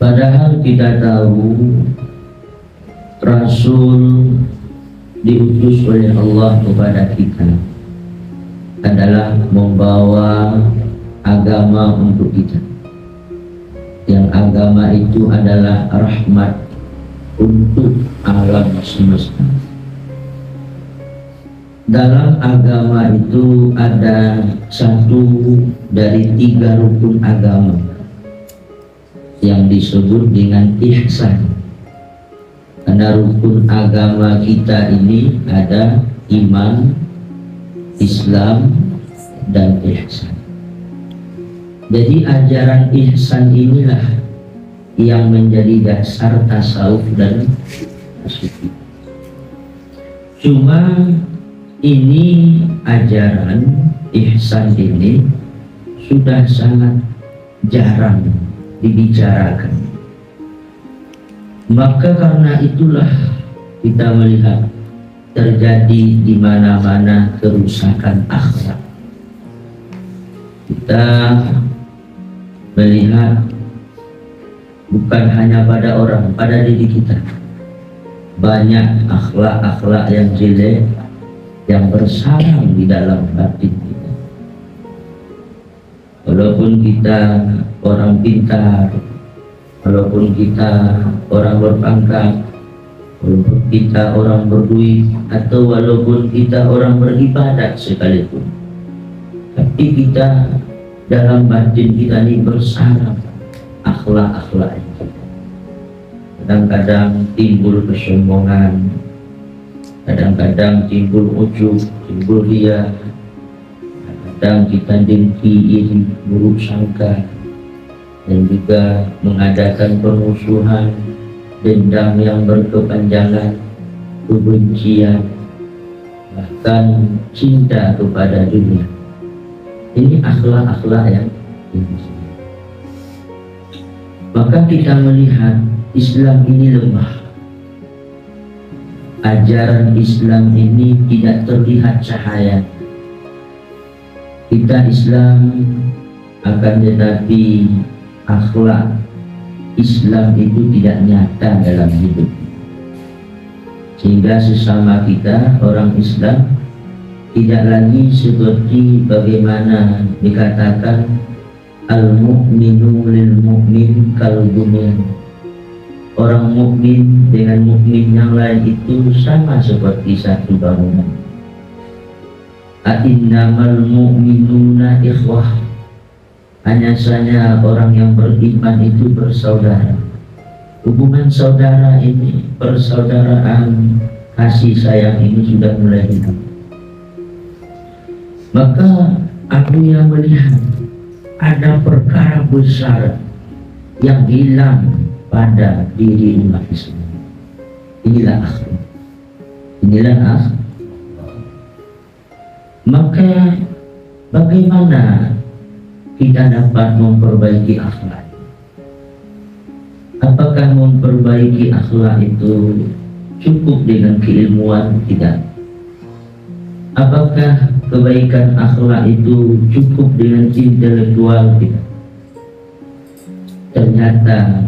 Padahal kita tahu Rasul diutus oleh Allah kepada kita adalah membawa agama untuk kita, yang agama itu adalah rahmat untuk alam semesta. Dalam agama itu ada satu dari 3 rukun agama yang disebut dengan ihsan. Karena rukun agama kita ini ada iman, Islam, dan ihsan. Jadi ajaran ihsan inilah yang menjadi dasar tasawuf dan sufi. Cuma ini ajaran ihsan ini sudah sangat jarang dibicarakan. Maka karena itulah kita melihat terjadi di mana-mana kerusakan akhlak. Kita melihat bukan hanya pada orang, pada diri kita banyak akhlak-akhlak yang jelek yang bersarang di dalam batin kita. Walaupun kita orang pintar, walaupun kita orang berpangkat, walaupun kita orang berduit, atau walaupun kita orang beribadat sekalipun, tapi kita dalam batin kita ini bersarang akhlak-akhlak kita. Kadang-kadang timbul kesombongan, kadang-kadang timbul ujub, timbul riya, kadang kita dengki, iri, buruk sangka, dan juga mengadakan permusuhan, dendam yang berkepanjangan, kebencian, bahkan cinta kepada dunia. Ini akhlak-akhlak yang tinggi. Maka kita melihat Islam ini lemah. Ajaran Islam ini tidak terlihat cahaya. Kita Islam, akan tetapi akhlak Islam itu tidak nyata dalam hidup. Sehingga sesama kita orang Islam tidak lagi seperti bagaimana dikatakan al-mu'minu lil mu'min kal bunyan. Orang mukmin dengan mukmin yang lain itu sama seperti satu bangunan. Innamal mu'minuna ikhwah. Hanya saja orang yang beriman itu bersaudara. Hubungan saudara ini, persaudaraan, kasih sayang ini sudah mulai hidup. Maka aku yang melihat ada perkara besar yang hilang pada diri umat Islam. Inilah akhlak. Inilah akhlak. Maka bagaimana kita dapat memperbaiki akhlak? Apakah memperbaiki akhlak itu cukup dengan keilmuan? Tidak. Apakah kebaikan akhlak itu cukup dengan intelektual? Tidak. Ternyata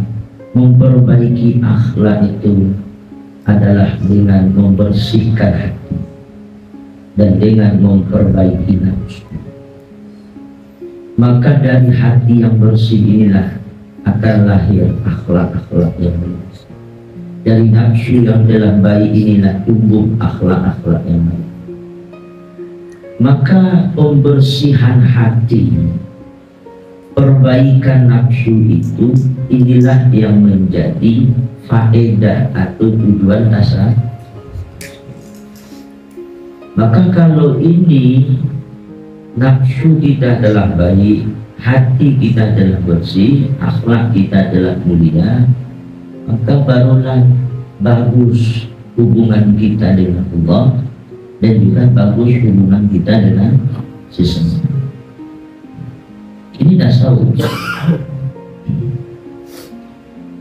memperbaiki akhlak itu adalah dengan membersihkan hati dan dengan memperbaiki nafsu. Maka dari hati yang bersih inilah akan lahir akhlak-akhlak yang baik. Dari nafsu yang telah baik inilah tumbuh akhlak-akhlak yang baik. Maka pembersihan hati, perbaikan nafsu itu, inilah yang menjadi faedah atau tujuan dasar. Maka kalau ini nafsu kita adalah baik, hati kita adalah bersih, akhlak kita adalah mulia, maka barulah bagus hubungan kita dengan Allah, dan juga bagus hubungan kita dengan sesama. Ini tasawuf.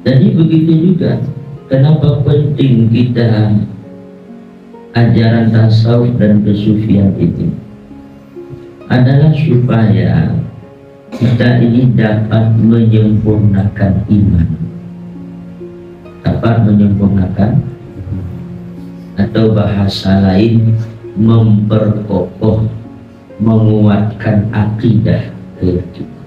Jadi begitu juga kenapa penting kita ajaran tasawuf dan kesufian itu adalah supaya kita ini dapat menyempurnakan iman. dapat menyempurnakan, atau bahasa lain memperkokoh, menguatkan akidah keyakinan.